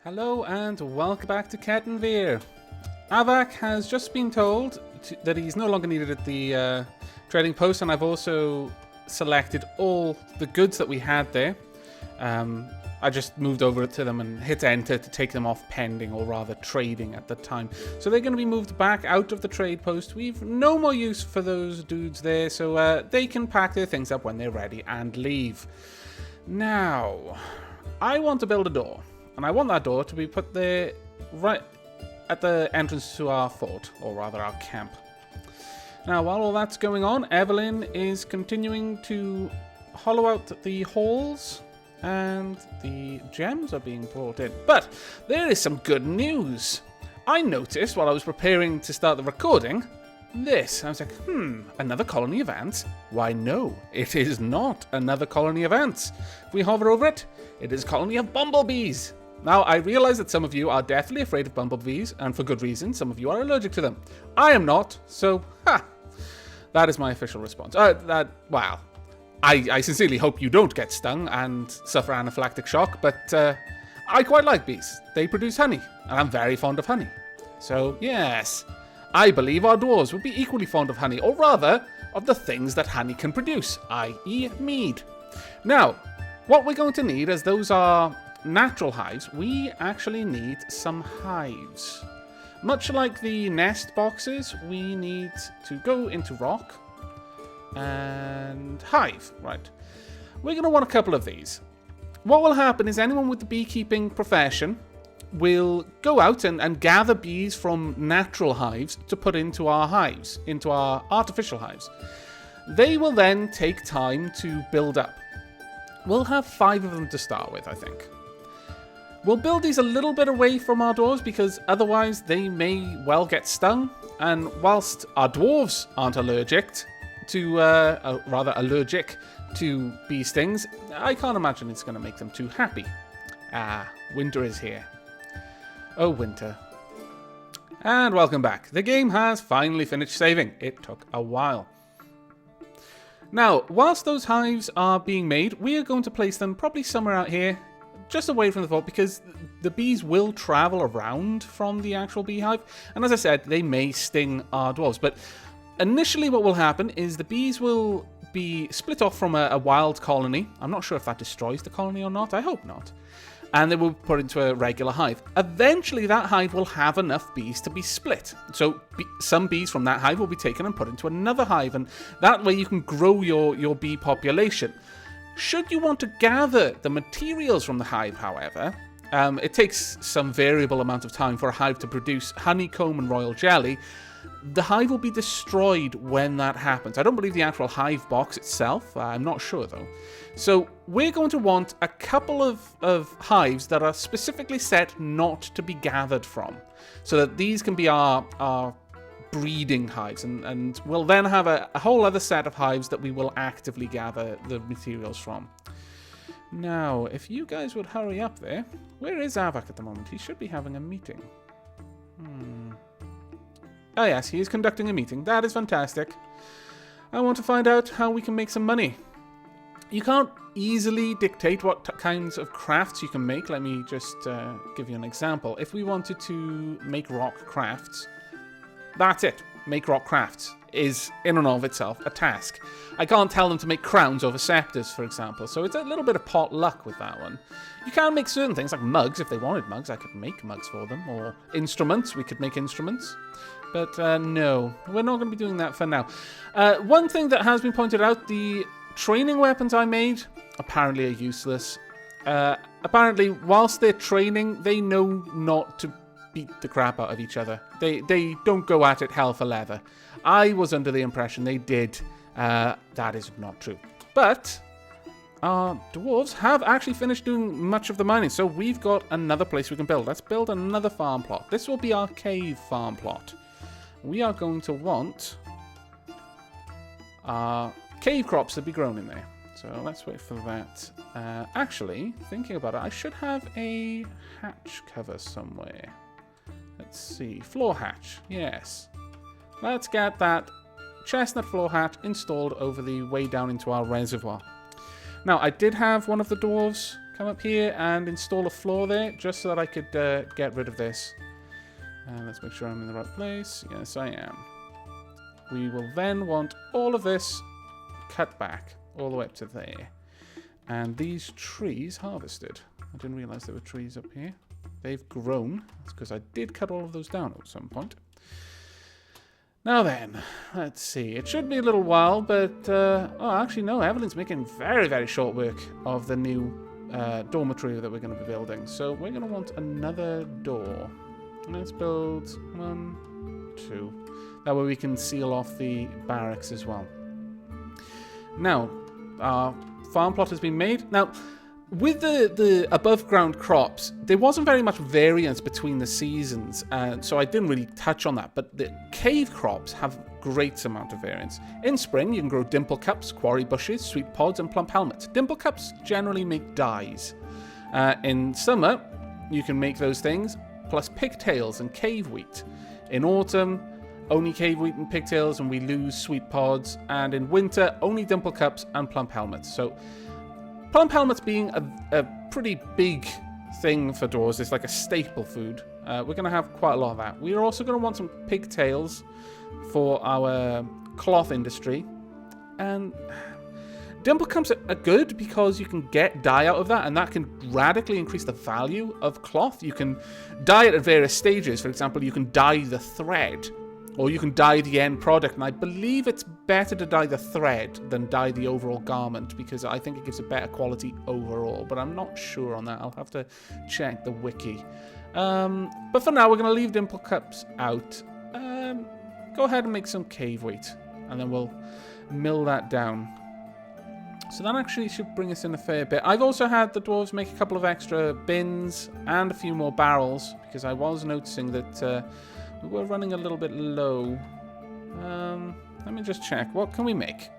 Hello and welcome back to Cattenvîr. Aavak has just been told that he's no longer needed at the trading post, and I've also selected all the goods that we had there. I just moved over to them and hit enter to take them off pending, or rather trading at the time. So they're going to be moved back out of the trade post. We've no more use for those dudes there, so they can pack their things up when they're ready and leave. Now, I want to build a door. And I want that door to be put there right at the entrance to our fort, or rather our camp. Now, while all that's going on, Evelyn is continuing to hollow out the halls, and the gems are being brought in. But there is some good news. I noticed while I was preparing to start the recording, this. I was like, another colony of ants? Why, no, it is not another colony of ants. If we hover over it, it is a colony of bumblebees. Now, I realize that some of you are deathly afraid of bumblebees, and for good reason. Some of you are allergic to them. I am not, so, that is my official response. Well, I sincerely hope you don't get stung and suffer anaphylactic shock, but I quite like bees. They produce honey, and I'm very fond of honey. So, yes, I believe our dwarves would be equally fond of honey, or rather, of the things that honey can produce, i.e. mead. Now, what we're going to need, as those are natural hives, we actually need some hives. Much like the nest boxes, we need to go into rock and hive, right? We're going to want a couple of these. What will happen is anyone with the beekeeping profession will go out and gather bees from natural hives to put into our hives, into our artificial hives. They will then take time to build up. We'll have 5 of them to start with, I think. We'll build these a little bit away from our doors because otherwise they may well get stung. And whilst our dwarves aren't allergic to bee stings, I can't imagine it's going to make them too happy. Winter is here. Oh, winter. And welcome back. The game has finally finished saving. It took a while. Now, whilst those hives are being made, we are going to place them probably somewhere out here, just away from the fort, because the bees will travel around from the actual beehive, and as I said, they may sting our dwarves. But initially what will happen is the bees will be split off from a wild colony. I'm not sure if that destroys the colony or not. I hope not. And they will be put into a regular hive. Eventually that hive will have enough bees to be split. So some bees from that hive will be taken and put into another hive, and that way you can grow your bee population. Should you want to gather the materials from the hive, however, it takes some variable amount of time for a hive to produce honeycomb and royal jelly. The hive will be destroyed when that happens. I don't believe the actual hive box itself. I'm not sure, though. So we're going to want a couple of hives that are specifically set not to be gathered from, so that these can be our breeding hives, and we'll then have a whole other set of hives that we will actively gather the materials from. Now, if you guys would hurry up there. Where is Aavak at the moment? He should be having a meeting. Oh yes, he is conducting a meeting. That is fantastic. I want to find out how we can make some money. You can't easily dictate what kinds of crafts you can make. Let me just give you an example. If we wanted to make rock crafts, that's it. Make rock crafts is in and of itself a task. I can't tell them to make crowns over scepters, for example, so it's a little bit of pot luck with that one. You can make certain things like mugs. If they wanted mugs, I could make mugs for them, or instruments. We could make instruments. But no, we're not going to be doing that for now. One thing that has been pointed out, the training weapons I made apparently are useless. Apparently, whilst they're training, they know not to beat the crap out of each other. They don't go at it hell for leather. I was under the impression they did. That is not true. But our dwarves have actually finished doing much of the mining, so we've got another place we can build. Let's build another farm plot. This will be our cave farm plot. We are going to want our cave crops to be grown in there. So let's wait for that. Actually, thinking about it, I should have a hatch cover somewhere. Let's see. Floor hatch. Yes. Let's get that chestnut floor hatch installed over the way down into our reservoir. Now, I did have one of the dwarves come up here and install a floor there, just so that I could get rid of this. Let's make sure I'm in the right place. Yes, I am. We will then want all of this cut back, all the way up to there. And these trees harvested. I didn't realize there were trees up here. They've grown. That's because I did cut all of those down at some point. Now then, let's see. It should be a little while, but... oh, actually, no. Evelyn's making very, very short work of the new dormitory that we're going to be building. So we're going to want another door. Let's build 1, 2. That way we can seal off the barracks as well. Now, our farm plot has been made. Now, with the above-ground crops, there wasn't very much variance between the seasons, so I didn't really touch on that. But the cave crops have great amount of variance. In spring, you can grow dimple cups, quarry bushes, sweet pods, and plump helmets. Dimple cups generally make dyes. In summer, you can make those things, plus pigtails and cave wheat. In autumn, only cave wheat and pigtails, and we lose sweet pods. And in winter, only dimple cups and plump helmets. So, plump helmets being a pretty big thing for dwarves. It's like a staple food. We're going to have quite a lot of that. We're also going to want some pigtails for our cloth industry. And dimple cups are good because you can get dye out of that, and that can radically increase the value of cloth. You can dye it at various stages. For example, you can dye the thread, or you can dye the end product, and I believe it's better to dye the thread than dye the overall garment, because I think it gives a better quality overall, but I'm not sure on that. I'll have to check the wiki. But for now, we're going to leave dimple cups out. Go ahead and make some cave wheat, and then we'll mill that down. So that actually should bring us in a fair bit. I've also had the dwarves make a couple of extra bins and a few more barrels, because I was noticing that... we were running a little bit low. Let me just check. What can we make?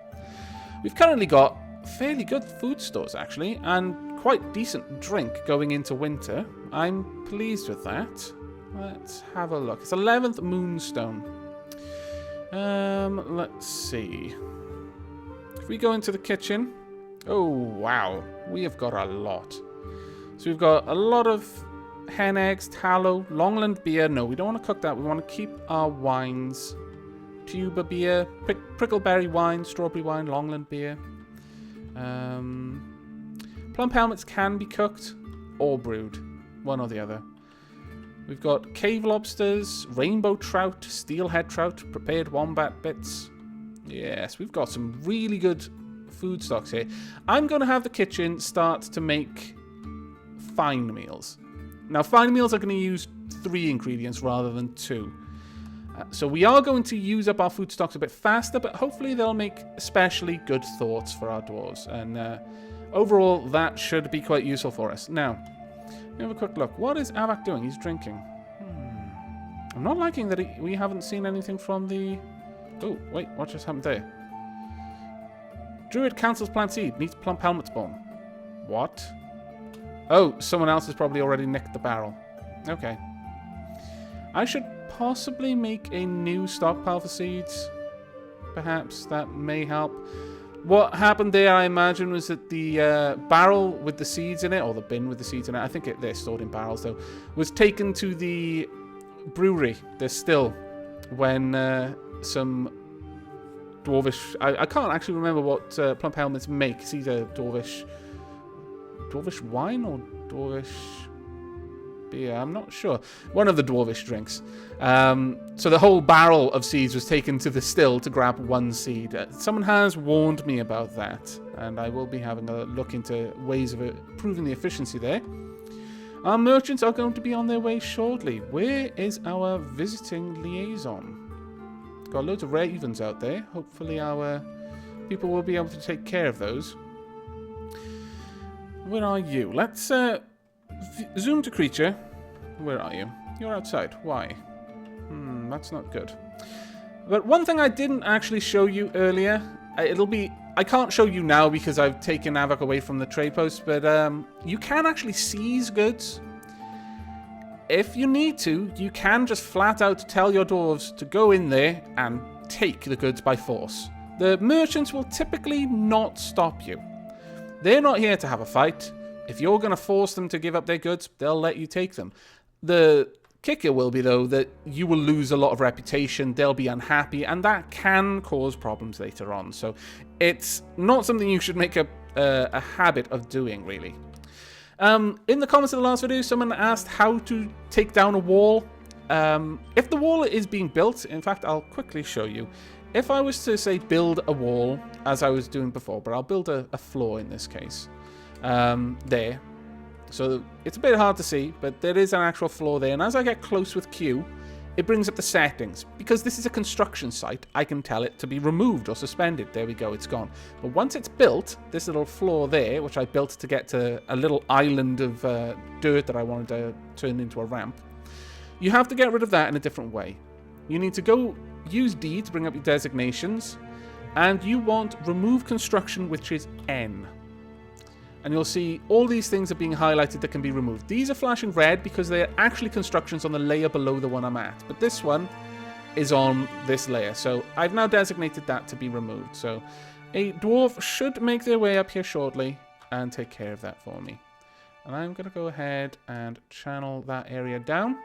We've currently got fairly good food stores, actually, and quite decent drink going into winter. I'm pleased with that. Let's have a look. It's 11th Moonstone. Let's see. If we go into the kitchen... Oh, wow. We have got a lot. So we've got a lot of... hen eggs, tallow, Longland beer. No, we don't want to cook that. We want to keep our wines. Tuber beer, prickleberry wine, strawberry wine, Longland beer. Plump helmets can be cooked or brewed. One or the other. We've got cave lobsters, rainbow trout, steelhead trout, prepared wombat bits. Yes, we've got some really good food stocks here. I'm going to have the kitchen start to make fine meals. Now, fine meals are going to use 3 ingredients rather than 2. So we are going to use up our food stocks a bit faster, but hopefully they'll make especially good thoughts for our dwarves. And overall, that should be quite useful for us. Now, let me have a quick look. What is Aavak doing? He's drinking. I'm not liking that we haven't seen anything from the... Oh, wait, what just happened there? Druid cancels plant seed. Needs plump helmet spawn. What? Oh, someone else has probably already nicked the barrel. Okay. I should possibly make a new stockpile for seeds. Perhaps that may help. What happened there, I imagine, was that the barrel with the seeds in it, or the bin with the seeds in it, I think they're stored in barrels though, was taken to the brewery, the still, when some dwarvish... I can't actually remember what plump helmets make. It's either dwarvish wine or dwarvish beer. I'm not sure. One of the dwarvish drinks. So the whole barrel of seeds was taken to the still to grab one seed. Someone has warned me about that, and I will be having a look into ways of improving the efficiency there. Our merchants are going to be on their way shortly. Where is our visiting liaison? Got loads of ravens out there. Hopefully our people will be able to take care of those. Where are you? Let's zoom to creature. Where are you? You're outside. Why? That's not good. But one thing I didn't actually show you earlier, I can't show you now because I've taken Aavak away from the trade post, but you can actually seize goods. If you need to, you can just flat out tell your dwarves to go in there and take the goods by force. The merchants will typically not stop you. They're not here to have a fight. If you're going to force them to give up their goods, they'll let you take them. The kicker will be, though, that you will lose a lot of reputation, they'll be unhappy, and that can cause problems later on. So it's not something you should make a habit of doing, really. In the comments of the last video, someone asked how to take down a wall. If the wall is being built, in fact, I'll quickly show you. If I was to, say, build a wall, as I was doing before, but I'll build a floor in this case. There. So it's a bit hard to see, but there is an actual floor there. And as I get close with Q, it brings up the settings. Because this is a construction site, I can tell it to be removed or suspended. There we go, it's gone. But once it's built, this little floor there, which I built to get to a little island of dirt that I wanted to turn into a ramp, you have to get rid of that in a different way. You need to go use D to bring up your designations, and you want remove construction, which is N. And you'll see all these things are being highlighted that can be removed. These are flashing red because they're actually constructions on the layer below the one I'm at. But this one is on this layer. So I've now designated that to be removed. So a dwarf should make their way up here shortly and take care of that for me. And I'm going to go ahead and channel that area down.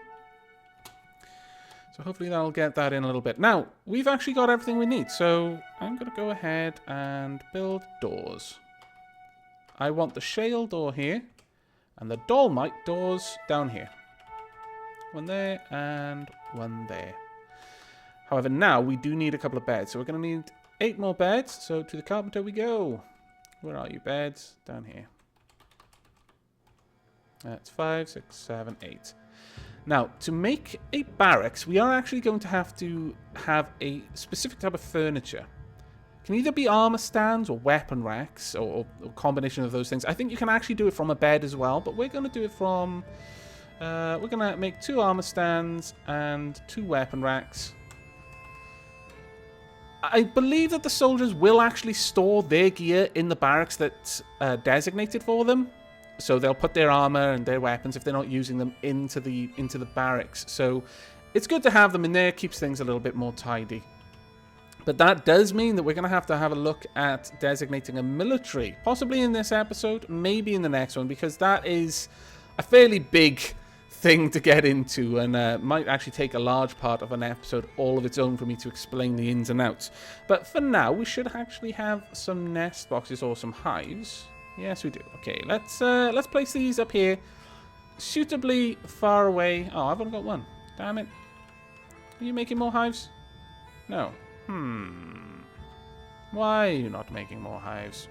So hopefully that'll get that in a little bit. Now, we've actually got everything we need. So I'm going to go ahead and build doors. I want the shale door here, and the dolomite doors down here. One there, and one there. However, now we do need a couple of beds, so we're going to need 8 more beds. So to the carpenter we go. Where are you, beds? Down here. That's 5, 6, 7, 8. Now, to make a barracks, we are actually going to have a specific type of furniture. Can either be armor stands or weapon racks or a combination of those things. I think you can actually do it from a bed as well, but we're going to do it from... we're going to make 2 armor stands and 2 weapon racks. I believe that the soldiers will actually store their gear in the barracks that's designated for them. So they'll put their armor and their weapons, if they're not using them, into the barracks. So it's good to have them in there, keeps things a little bit more tidy. But that does mean that we're going to have a look at designating a military. Possibly in this episode, maybe in the next one, because that is a fairly big thing to get into and might actually take a large part of an episode all of its own for me to explain the ins and outs. But for now, we should actually have some nest boxes or some hives. Yes, we do. Okay, let's place these up here, suitably far away. Oh, I've only got one. Damn it. Are you making more hives? No. Why are you not making more hives?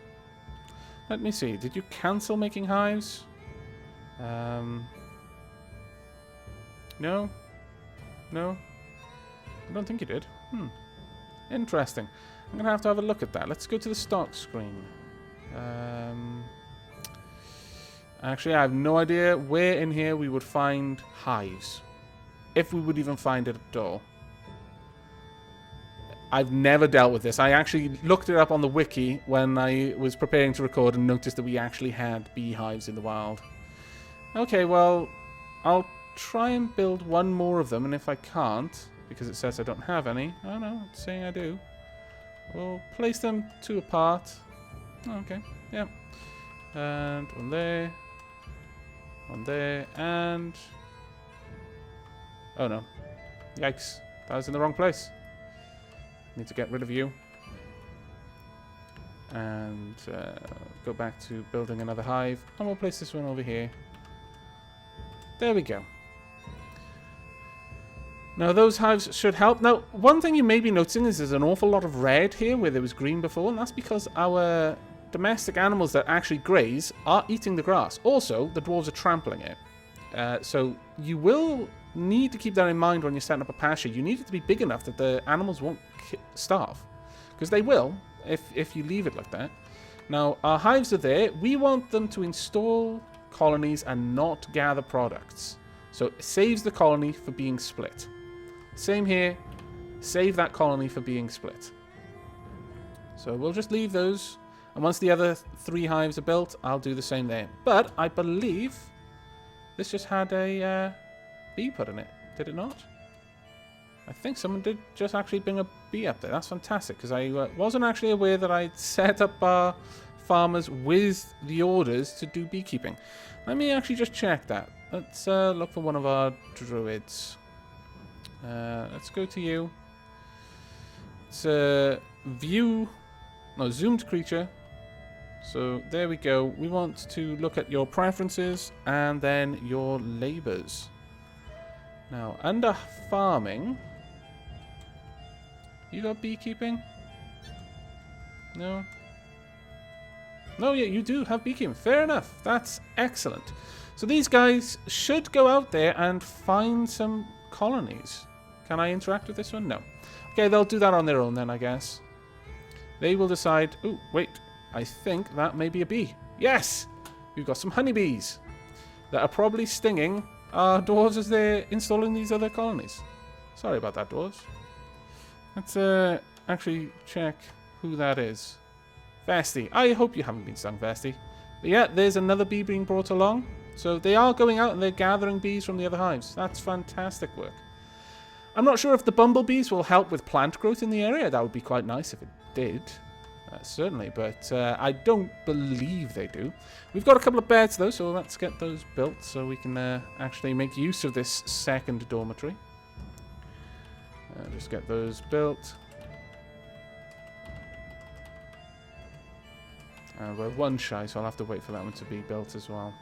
Let me see. Did you cancel making hives? No? No? I don't think you did. Interesting. I'm going to have a look at that. Let's go to the stock screen. Actually, I have no idea where in here we would find hives. If we would even find it at all. I've never dealt with this. I actually looked it up on the wiki when I was preparing to record and noticed that we actually had beehives in the wild. Okay, well, I'll try and build one more of them, and if I can't, because it says I don't have any, oh no, it's saying I do, we'll place them 2 apart. Okay, yeah. And one there, and... oh no. Yikes, that was in the wrong place. Need to get rid of you. And go back to building another hive. And we'll place this one over here. There we go. Now those hives should help. Now, one thing you may be noticing is there's an awful lot of red here where there was green before. And that's because our domestic animals that actually graze are eating the grass. Also, the dwarves are trampling it. So you will need to keep that in mind when you're setting up a pasture. You need it to be big enough that the animals won't starve. Because they will, if you leave it like that. Now, our hives are there. We want them to install colonies and not gather products. So it saves the colony for being split. Same here. Save that colony for being split. So we'll just leave those. And once the other 3 hives are built, I'll do the same there. But I believe this just had a bee put in it. Did it not? I think someone did just actually bring a bee up there. That's fantastic, because I wasn't actually aware that I'd set up our farmers with the orders to do beekeeping. Let me actually just check that. Let's look for one of our druids. Let's go to you. It's a zoomed creature. So there we go. We want to look at your preferences and then your labors. Now, under farming, you got beekeeping? No? No, yeah, you do have beekeeping. Fair enough. That's excellent. So these guys should go out there and find some colonies. Can I interact with this one? No. Okay, they'll do that on their own then, I guess. They will decide... Oh, wait. I think that may be a bee. Yes! We've got some honeybees that are probably stinging our dwarves as they're installing these other colonies. Sorry about that, dwarves. Let's actually check who that is. Vesti. I hope you haven't been stung, Vesti. But yeah, there's another bee being brought along. So they are going out and they're gathering bees from the other hives. That's fantastic work. I'm not sure if the bumblebees will help with plant growth in the area. That would be quite nice if it did. Certainly, but I don't believe they do. We've got a couple of beds, though, so let's get those built so we can actually make use of this second dormitory. Just get those built. We're one shy, so I'll have to wait for that one to be built as well.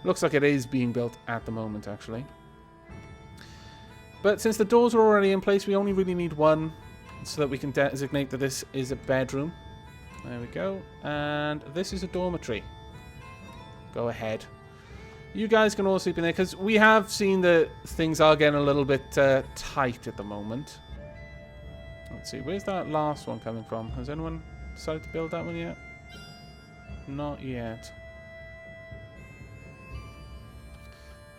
Looks like it is being built at the moment, actually. But since the doors are already in place, we only really need one so that we can designate that this is a bedroom. There we go. And this is a dormitory. Go ahead. You guys can all sleep in there, because we have seen that things are getting a little bit tight at the moment. Let's see. Where's that last one coming from? Has anyone decided to build that one yet? Not yet.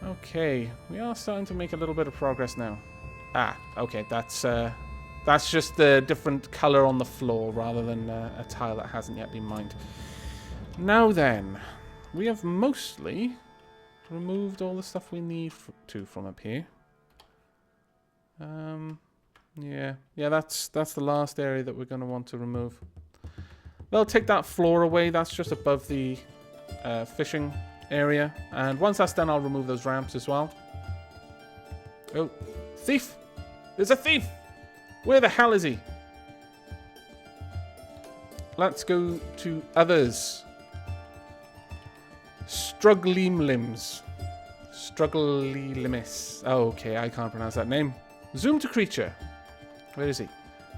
Okay. We are starting to make a little bit of progress now. Ah, okay. That's just the different colour on the floor rather than a tile that hasn't yet been mined. Now then, we have mostly removed all the stuff we need from up here. Yeah, that's the last area that we're going to want to remove. They'll take that floor away. That's just above the fishing area. And once that's done, I'll remove those ramps as well. Oh, thief! There's a thief! Where the hell is he? Let's go to others. Strugglimlims. Strugglimlimis. Oh, okay, I can't pronounce that name. Zoom to creature. Where is he?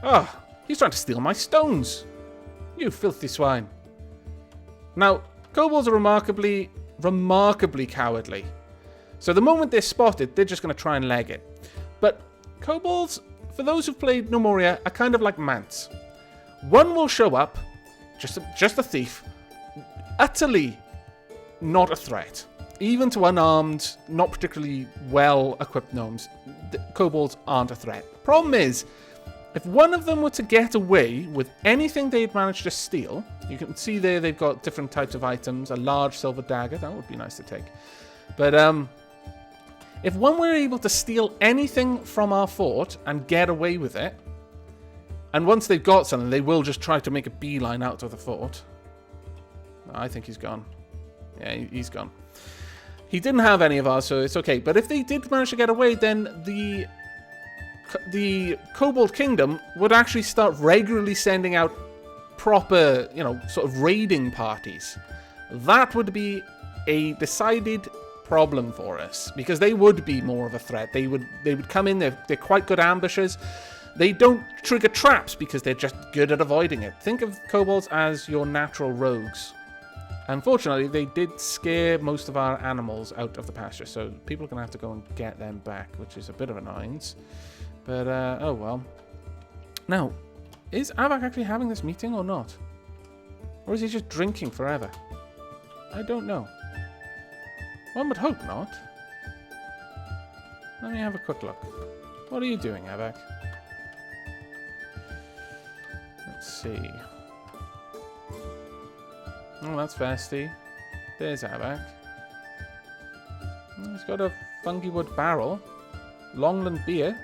Oh, he's trying to steal my stones. You filthy swine. Now, kobolds are remarkably cowardly. So the moment they're spotted, they're just going to try and leg it. But kobolds, for those who've played No Moria, are kind of like mants. One will show up, just a thief, utterly not a threat. Even to unarmed, not particularly well-equipped gnomes, kobolds aren't a threat. Problem is, if one of them were to get away with anything they'd managed to steal, you can see there they've got different types of items, a large silver dagger, that would be nice to take. But if one were able to steal anything from our fort and get away with it, and once they've got something, they will just try to make a beeline out of the fort. I think he's gone. Yeah, he's gone. He didn't have any of ours, so it's okay. But if they did manage to get away, then the Kobold Kingdom would actually start regularly sending out proper, sort of raiding parties. That would be a decided problem for us, because they would be more of a threat. They would come in, they're quite good ambushers. They don't trigger traps because they're just good at avoiding it. Think of kobolds as your natural rogues. Unfortunately, they did scare most of our animals out of the pasture, so people are going to have to go and get them back, which is a bit of an annoyance. But, oh well. Now, is Aavak actually having this meeting or not? Or is he just drinking forever? I don't know. One would hope not. Let me have a quick look. What are you doing, Aavak? Let's see. Oh, that's Vesti. There's Aavak. He's got a funky wood barrel. Longland beer.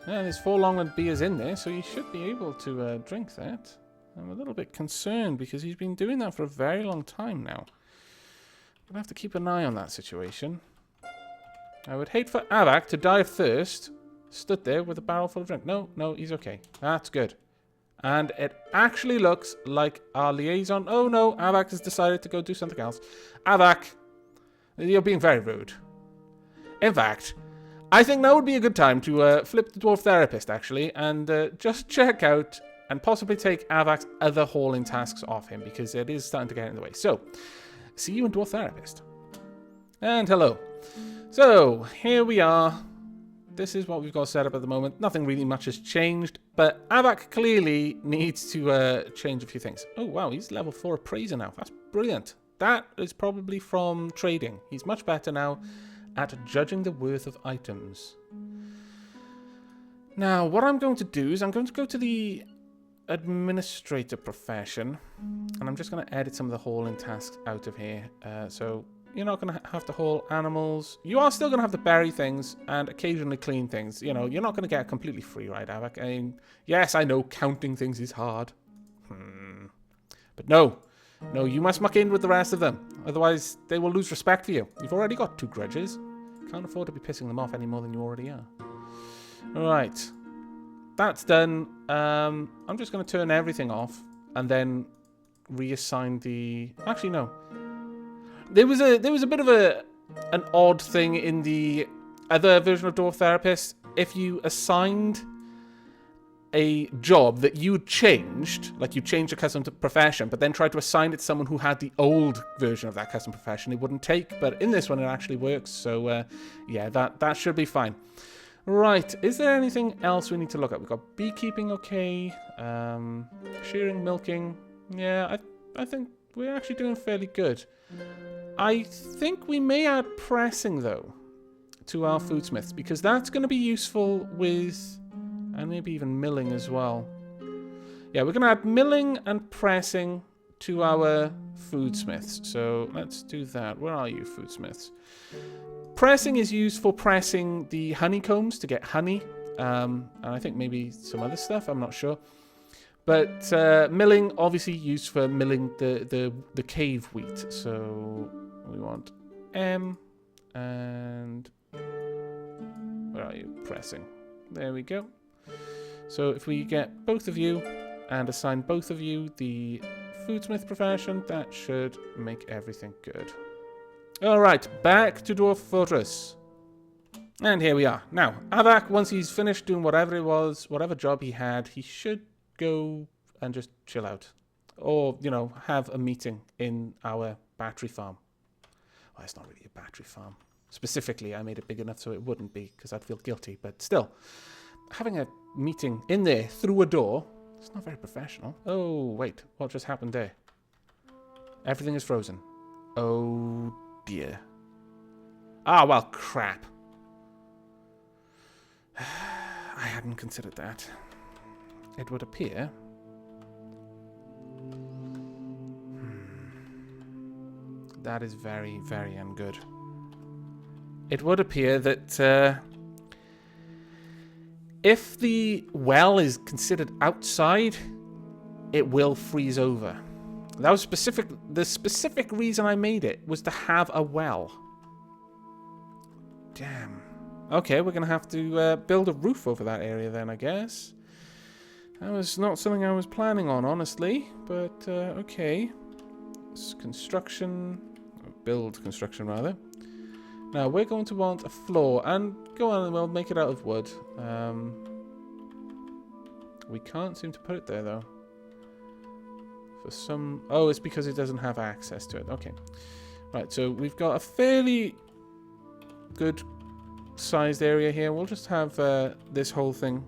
Yeah, there's 4 Longland beers in there, so you should be able to drink that. I'm a little bit concerned because he's been doing that for a very long time now. I'm gonna have to keep an eye on that situation. I would hate for Aavak to die of thirst, stood there with a barrel full of drink. No, no, he's okay. That's good. And it actually looks like our liaison... Oh no, Aavak has decided to go do something else. Aavak, you're being very rude. In fact, I think now would be a good time to flip the dwarf therapist, actually, and just check out and possibly take Aavak's other hauling tasks off him, because it is starting to get in the way. So, see you in dwarf therapist. And hello. So, here we are. This is what we've got set up at the moment. Nothing really much has changed, but Aavak clearly needs to change a few things. Oh, wow, he's level 4 appraiser now. That's brilliant. That is probably from trading. He's much better now at judging the worth of items. Now, what I'm going to do is I'm going to go to the administrator profession, and I'm just going to edit some of the hauling tasks out of here. So you're not going to have to haul animals. You are still going to have to bury things and occasionally clean things. You know, you're not going to get completely free, right, Aavak? I mean, yes, I know counting things is hard. But no, you must muck in with the rest of them. Otherwise, they will lose respect for you. You've already got 2 grudges. Can't afford to be pissing them off any more than you already are. Alright. That's done. I'm just going to turn everything off and then reassign the... Actually, no. There was a bit of an odd thing in the other version of Dwarf Therapist. If you assigned a job that you changed, like you changed a custom profession, but then tried to assign it to someone who had the old version of that custom profession, it wouldn't take. But in this one, it actually works. So, yeah, that should be fine. Right, is there anything else we need to look at? We've got beekeeping, okay. Shearing, milking. Yeah, I think we're actually doing fairly good. I think we may add pressing, though, to our foodsmiths, because that's going to be useful with... And maybe even milling as well. Yeah, we're going to add milling and pressing to our foodsmiths. So let's do that. Where are you, foodsmiths? Pressing is used for pressing the honeycombs to get honey. And I think maybe some other stuff. I'm not sure. But milling, obviously used for milling the cave wheat. So we want M and... Where are you? Pressing. There we go. So if we get both of you and assign both of you the foodsmith profession, that should make everything good. Alright, back to Dwarf Fortress. And here we are. Now, Aavak, once he's finished doing whatever it was, whatever job he had, he should go and just chill out. Or, you know, have a meeting in our battery farm. Well, it's not really a battery farm. Specifically, I made it big enough so it wouldn't be, because I'd feel guilty. But still, having a meeting in there through a door, it's not very professional. Oh, wait, what just happened there? Everything is frozen. Oh, dear. Ah, well, crap. I hadn't considered that. It would appear... That is very, very ungood. It would appear that if the well is considered outside, it will freeze over. That was the specific reason I made it was to have a well. Damn. Okay, we're going to have to build a roof over that area then, I guess. That was not something I was planning on, honestly. But, okay. It's construction. Build construction, rather. Now, we're going to want a floor. And go on, and we'll make it out of wood. We can't seem to put it there, though. For some... Oh, it's because it doesn't have access to it. Okay. Right, so we've got a fairly good sized area here. We'll just have this whole thing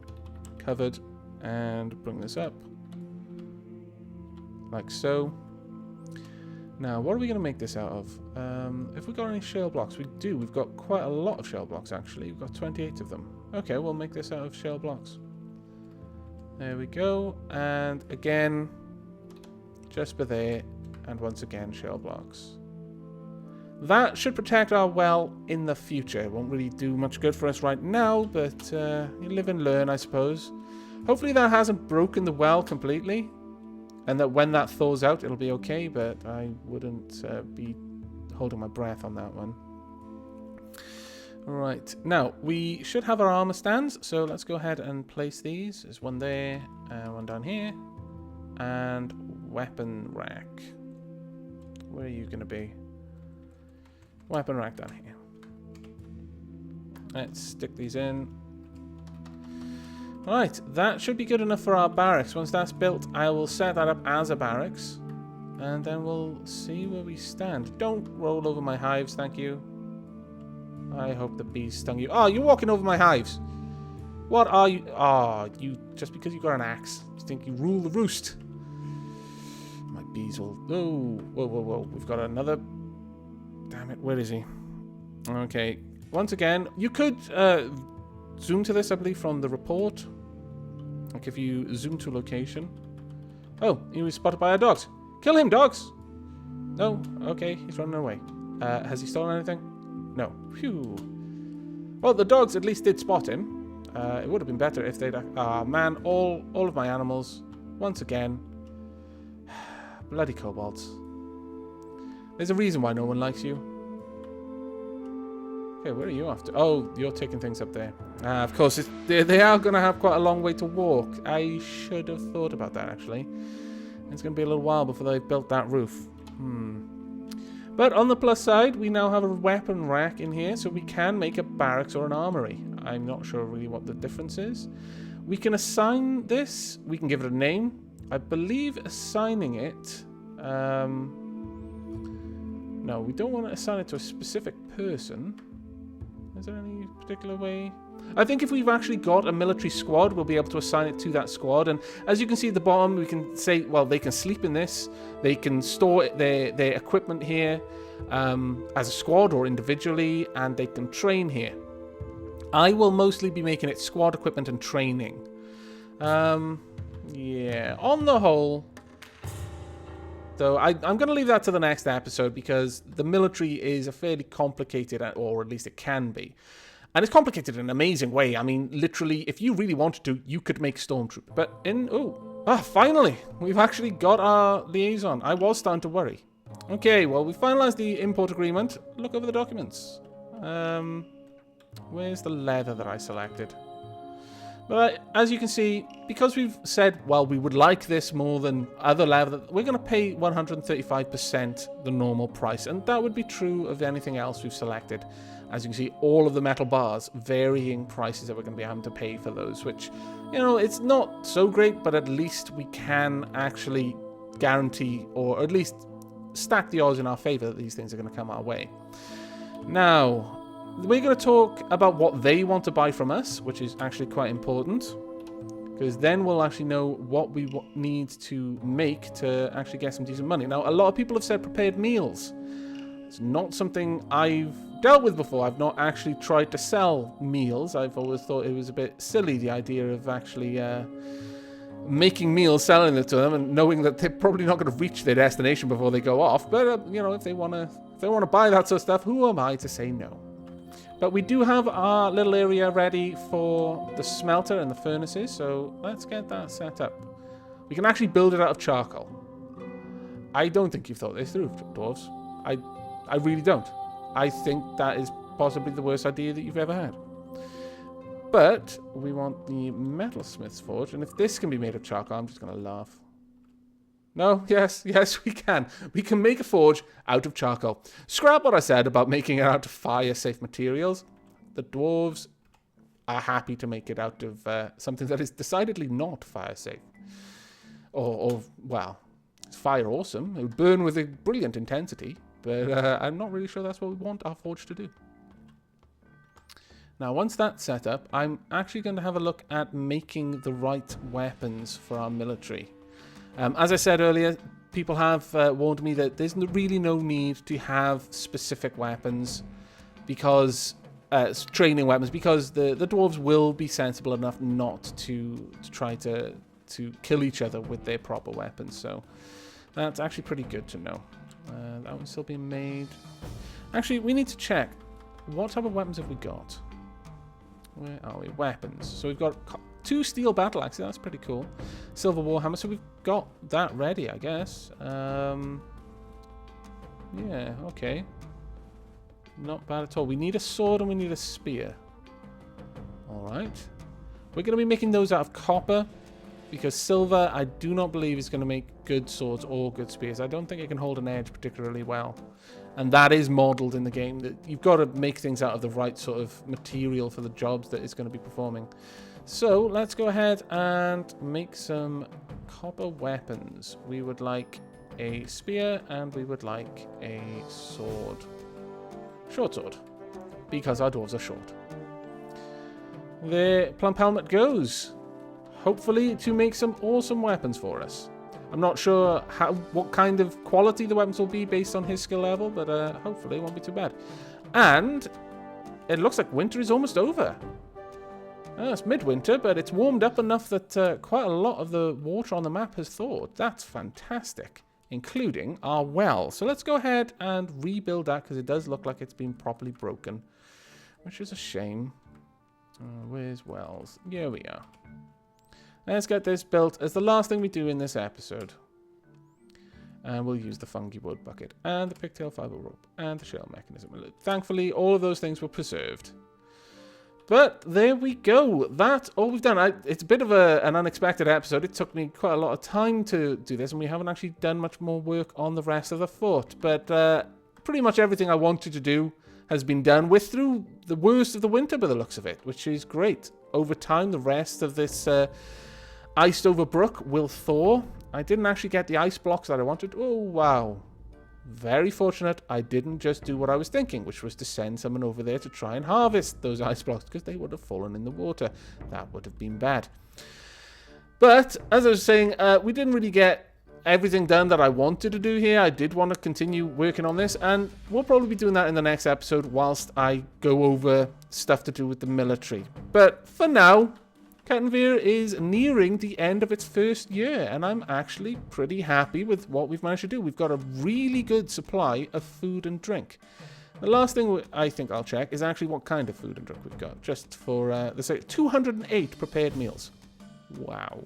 covered and bring this up. Like so. Now, what are we going to make this out of? If we've got any shale blocks, we do. We've got quite a lot of shale blocks, actually. We've got 28 of them. Okay, we'll make this out of shale blocks. There we go. And again, just by there. And once again, shale blocks. That should protect our well in the future. It won't really do much good for us right now, but you live and learn, I suppose. Hopefully that hasn't broken the well completely. And that when that thaws out, it'll be okay, but I wouldn't be holding my breath on that one. Right, now, we should have our armor stands, so let's go ahead and place these. There's one there, one down here, and weapon rack. Where are you going to be? Weapon rack down here. Let's stick these in. Right, that should be good enough for our barracks. Once that's built, I will set that up as a barracks, and then we'll see where we stand. Don't roll over my hives, thank you. I hope the bees stung you. Oh, you're walking over my hives. What are you? Oh, you just because you got an axe, you think you rule the roost. My bees will. Oh, whoa, whoa, whoa! We've got another. Damn it! Where is he? Okay. Once again, you could zoom to this, I believe, from the report. Like if you zoom to location. Oh, he was spotted by our dogs. Kill him, dogs! No, okay, he's running away. Has he stolen anything? No. Phew. Well, the dogs at least did spot him. It would have been better if they'd... Ah, man, all of my animals, once again. Bloody kobolds. There's a reason why no one likes you. Okay, where are you off to? Oh, you're taking things up there. Of course, they are going to have quite a long way to walk. I should have thought about that, actually. It's going to be a little while before they've built that roof. But on the plus side, we now have a weapon rack in here, so we can make a barracks or an armory. I'm not sure really what the difference is. We can assign this. We can give it a name. I believe assigning it... no, we don't want to assign it to a specific person. Is there any particular way? I think if we've actually got a military squad, we'll be able to assign it to that squad. And as you can see at the bottom, we can say, well, they can sleep in this. They can store their equipment here as a squad or individually, and they can train here. I will mostly be making it squad equipment and training. Yeah, on the whole... Though I'm going to leave that to the next episode because the military is a fairly complicated, or at least it can be. And it's complicated in an amazing way. I mean, literally, if you really wanted to, you could make stormtroopers. But finally, we've actually got our liaison. I was starting to worry. Okay, well, we finalized the import agreement. Look over the documents. Where's the leather that I selected? But as you can see, because we've said, well, we would like this more than other leather, we're going to pay 135% the normal price. And that would be true of anything else we've selected. As you can see, all of the metal bars, varying prices that we're going to be having to pay for those, which, you know, it's not so great, but at least we can actually guarantee, or at least stack the odds in our favor that these things are going to come our way. Now... we're going to talk about what they want to buy from us, which is actually quite important. Because then we'll actually know what we need to make to actually get some decent money. Now, a lot of people have said prepared meals. It's not something I've dealt with before. I've not actually tried to sell meals. I've always thought it was a bit silly, the idea of actually making meals, selling them to them, and knowing that they're probably not going to reach their destination before they go off. But, you know, if they want to buy that sort of stuff, who am I to say no? But we do have our little area ready for the smelter and the furnaces, so let's get that set up. We can actually build it out of charcoal. I don't think you've thought this through, dwarves. I really don't. I think that is possibly the worst idea that you've ever had. But we want the metalsmith's forge, and if this can be made of charcoal, I'm just going to laugh. No, yes, we can. We can make a forge out of charcoal. Scrap what I said about making it out of fire-safe materials. The dwarves are happy to make it out of something that is decidedly not fire-safe. Well, it's fire awesome. It would burn with a brilliant intensity, but I'm not really sure that's what we want our forge to do. Now, once that's set up, I'm actually going to have a look at making the right weapons for our military. As I said earlier, people have warned me that there's really no need to have specific weapons because training weapons, because the dwarves will be sensible enough not to try to kill each other with their proper weapons. So that's actually pretty good to know. That one's still being made. Actually, we need to check what type of weapons have we got. Where are we? Weapons. So we've got 2 steel battle axes. That's pretty cool. Silver warhammer. So we've got that ready, I guess. Yeah, okay. Not bad at all. We need a sword and we need a spear. Alright. We're going to be making those out of copper, because silver, I do not believe, is going to make good swords or good spears. I don't think it can hold an edge particularly well. And that is modeled in the game, that you've got to make things out of the right sort of material for the jobs that it's going to be performing. So let's go ahead and make some copper weapons. We would like a spear and we would like a sword. Short sword, because our dwarves are short. The plump helmet goes, hopefully to make some awesome weapons for us. I'm not sure what kind of quality the weapons will be based on his skill level, but hopefully it won't be too bad. And it looks like winter is almost over. It's midwinter, but it's warmed up enough that quite a lot of the water on the map has thawed. That's fantastic, including our well. So let's go ahead and rebuild that, because it does look like it's been properly broken, which is a shame. Where's wells? Here we are. Let's get this built as the last thing we do in this episode. And we'll use the fungi wood bucket and the pigtail fiber rope and the shell mechanism. Thankfully, all of those things were preserved. But there we go. That's all we've done. It's a bit of an unexpected episode. It took me quite a lot of time to do this, and we haven't actually done much more work on the rest of the fort. But pretty much everything I wanted to do has been done. We're through the worst of the winter by the looks of it, which is great. Over time, the rest of this iced over brook will thaw. I didn't actually get the ice blocks that I wanted. Oh, wow. Very fortunate I didn't just do what I was thinking, which was to send someone over there to try and harvest those ice blocks, because they would have fallen in the water. That would have been bad. But, as I was saying, we didn't really get everything done that I wanted to do here. I did want to continue working on this, and we'll probably be doing that in the next episode whilst I go over stuff to do with the military. But for now, Cattenvîr is nearing the end of its first year, and I'm actually pretty happy with what we've managed to do. We've got a really good supply of food and drink. The last thing I think I'll check is actually what kind of food and drink we've got, just for the sake. 208 prepared meals. Wow.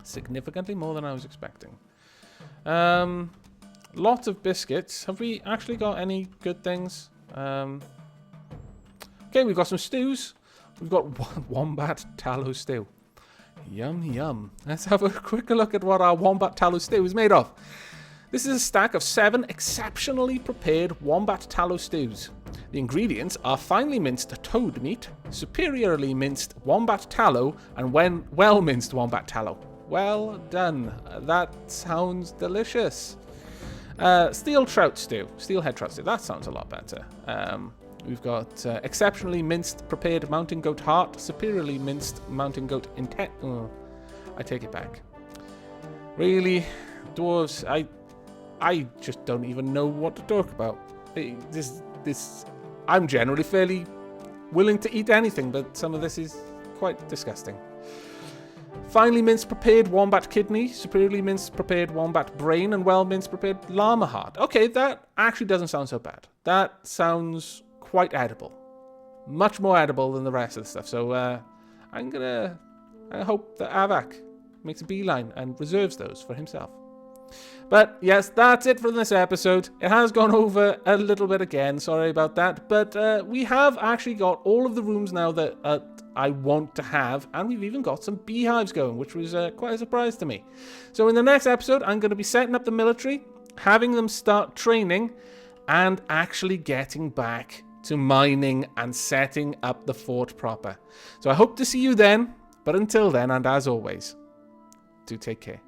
Significantly more than I was expecting. Lots of biscuits. Have we actually got any good things? Okay, we've got some stews. We've got wombat tallow stew. Yum, yum. Let's have a quick look at what our wombat tallow stew is made of. This is a stack of 7 exceptionally prepared wombat tallow stews. The ingredients are finely minced toad meat, superiorly minced wombat tallow, and well-minced wombat tallow. Well done. That sounds delicious. Steel trout stew. Steelhead trout stew. That sounds a lot better. We've got exceptionally minced prepared mountain goat heart, superiorly minced mountain goat intent. Oh, I take it back. Really, dwarves, I just don't even know what to talk about. I'm generally fairly willing to eat anything, but some of this is quite disgusting. Finely minced prepared wombat kidney, superiorly minced prepared wombat brain, and well minced prepared llama heart. Okay, that actually doesn't sound so bad. That sounds quite edible. Much more edible than the rest of the stuff. So I hope that Aavak makes a beeline and reserves those for himself. But yes, that's it for this episode. It has gone over a little bit again. Sorry about that. But we have actually got all of the rooms now that I want to have. And we've even got some beehives going, which was quite a surprise to me. So in the next episode, I'm going to be setting up the military, having them start training, and actually getting back to mining and setting up the fort proper. So I hope to see you then. But until then, and as always, do take care.